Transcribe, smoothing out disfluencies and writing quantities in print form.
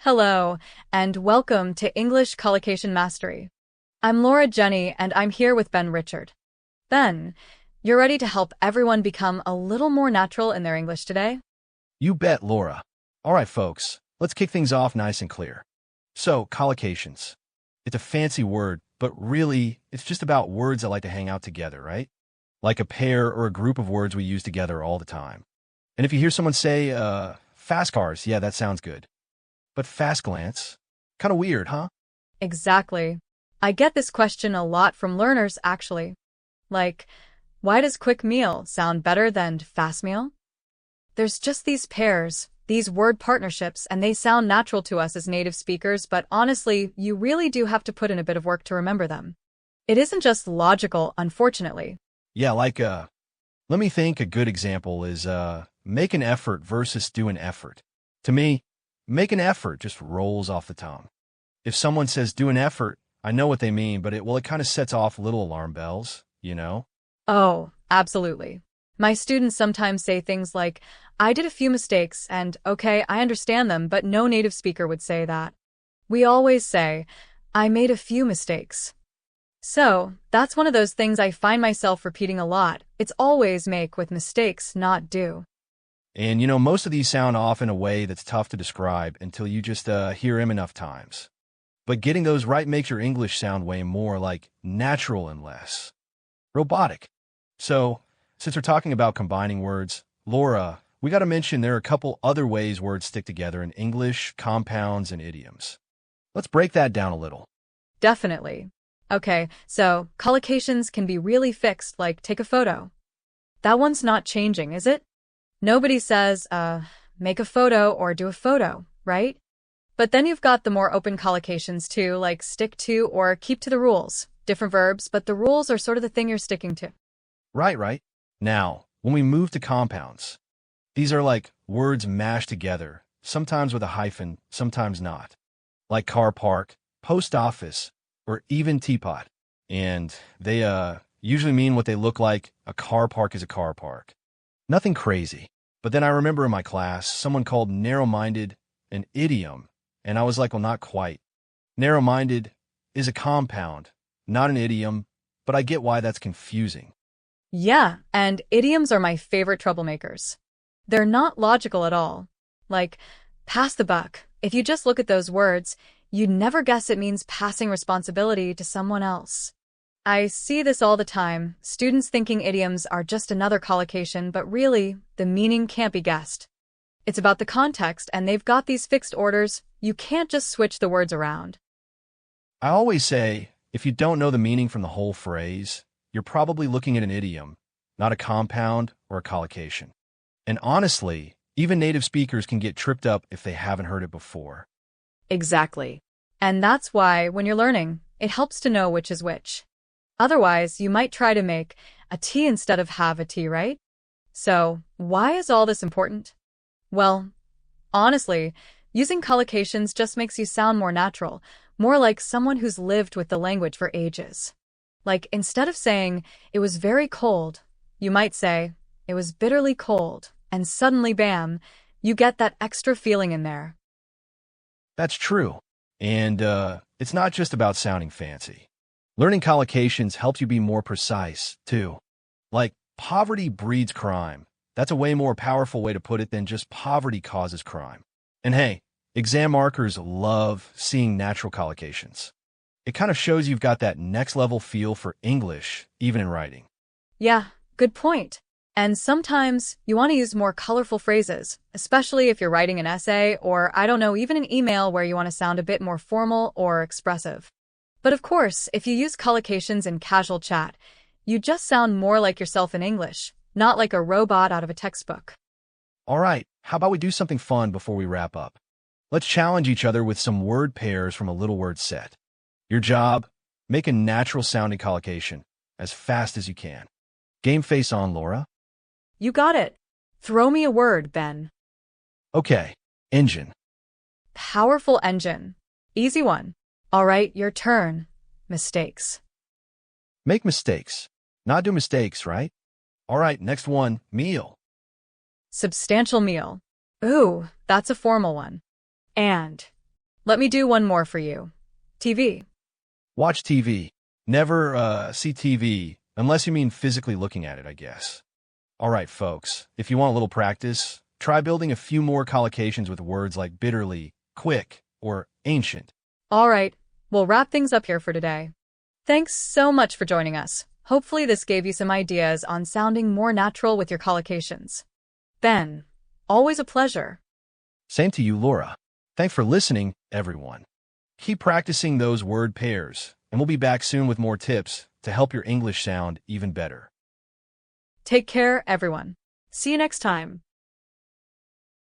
Hello, and welcome to English Collocation Mastery. I'm Laura Jenny, and I'm here with Ben Richard. Ben, you're ready to help everyone become a little more natural in their English today? You bet, Laura. All right, folks, let's kick things off nice and clear. So, collocations. It's a fancy word, but really, it's just about words that like to hang out together, right? Like a pair or a group of words we use together all the time. And if you hear someone say, fast cars, yeah, that sounds good. But fast glance? Kind of weird, huh? Exactly. I get this question a lot from learners, actually. Like, why does quick meal sound better than fast meal? There's just these pairs, these word partnerships, and they sound natural to us as native speakers, but honestly, you really do have to put in a bit of work to remember them. It isn't just logical, unfortunately. Yeah, let me think. A good example is, make an effort versus do an effort. To me, make an effort just rolls off the tongue. If someone says do an effort, I know what they mean, but it kind of sets off little alarm bells, you know? Oh, absolutely. My students sometimes say things like, I did a few mistakes, and okay, I understand them, but no native speaker would say that. We always say, I made a few mistakes. So, that's one of those things I find myself repeating a lot. It's always make with mistakes, not do. And most of these sound off in a way that's tough to describe until you just hear them enough times. But getting those right makes your English sound way more like natural and less robotic. So, since we're talking about combining words, Laura, we got to mention there are a couple other ways words stick together in English, compounds, and idioms. Let's break that down a little. Definitely. Okay, so collocations can be really fixed, like take a photo. That one's not changing, is it? Nobody says, make a photo or do a photo, right? But then you've got the more open collocations too, like stick to or keep to the rules. Different verbs, but the rules are sort of the thing you're sticking to. Right. Now, when we move to compounds, these are like words mashed together, sometimes with a hyphen, sometimes not. Like car park, post office, or even teapot. And they usually mean what they look like. A car park is a car park. Nothing crazy. But then I remember in my class, someone called narrow-minded an idiom, and I was like, well, not quite. Narrow-minded is a compound, not an idiom, but I get why that's confusing. Yeah, and idioms are my favorite troublemakers. They're not logical at all. Like, pass the buck. If you just look at those words, you'd never guess it means passing responsibility to someone else. I see this all the time, students thinking idioms are just another collocation, but really, the meaning can't be guessed. It's about the context, and they've got these fixed orders. You can't just switch the words around. I always say, if you don't know the meaning from the whole phrase, you're probably looking at an idiom, not a compound or a collocation. And honestly, even native speakers can get tripped up if they haven't heard it before. Exactly. And that's why, when you're learning, it helps to know which is which. Otherwise, you might try to make a T instead of have a T, right? So, why is all this important? Well, honestly, using collocations just makes you sound more natural, more like someone who's lived with the language for ages. Like, instead of saying, it was very cold, you might say, it was bitterly cold, and suddenly, bam, you get that extra feeling in there. That's true. And it's not just about sounding fancy. Learning collocations helps you be more precise, too. Like, poverty breeds crime. That's a way more powerful way to put it than just poverty causes crime. And hey, exam markers love seeing natural collocations. It kind of shows you've got that next-level feel for English, even in writing. Yeah, good point. And sometimes you want to use more colorful phrases, especially if you're writing an essay or, I don't know, even an email where you want to sound a bit more formal or expressive. But of course, if you use collocations in casual chat, you just sound more like yourself in English, not like a robot out of a textbook. All right, how about we do something fun before we wrap up? Let's challenge each other with some word pairs from a little word set. Your job, make a natural-sounding collocation as fast as you can. Game face on, Laura. You got it. Throw me a word, Ben. Okay, engine. Powerful engine. Easy one. All right, your turn. Mistakes. Make mistakes. Not do mistakes, right? All right, next one, meal. Substantial meal. Ooh, that's a formal one. And Let me do one more for you. TV. Watch TV. Never see TV, unless you mean physically looking at it, I guess. All right, folks, if you want a little practice, try building a few more collocations with words like bitterly, quick, or ancient. All right, we'll wrap things up here for today. Thanks so much for joining us. Hopefully this gave you some ideas on sounding more natural with your collocations. Ben, always a pleasure. Same to you, Laura. Thanks for listening, everyone. Keep practicing those word pairs, and we'll be back soon with more tips to help your English sound even better. Take care, everyone. See you next time.